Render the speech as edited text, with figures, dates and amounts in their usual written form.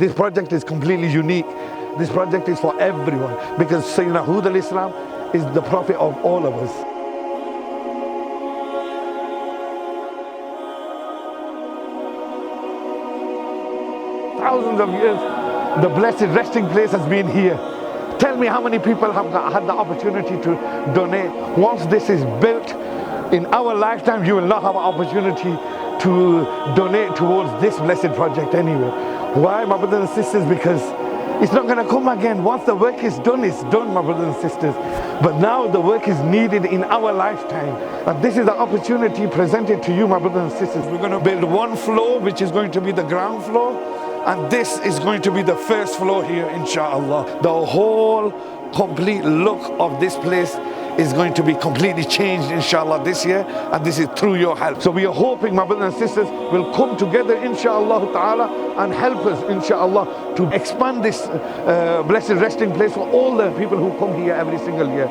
This project is completely unique. This project is for everyone because Sayyidina Hud al-Islam is the prophet of all of us. Thousands of years, the blessed resting place has been here. Tell me how many people have had the opportunity to donate. Once this is built, in our lifetime, you will not have an opportunity to donate towards this blessed project anyway. Why, my brothers and sisters? Because it's not going to come again. Once the work is done, it's done, my brothers and sisters. But now the work is needed in our lifetime. And this is the opportunity presented to you, my brothers and sisters. We're going to build one floor, which is going to be the ground floor. And this is going to be the first floor here, inshallah. The whole complete look of this place is going to be completely changed, inshallah, this year. And this is through your help. So we are hoping, my brothers and sisters, will come together, inshallah ta'ala, and help us, inshallah, to expand this blessed resting place for all the people who come here every single year.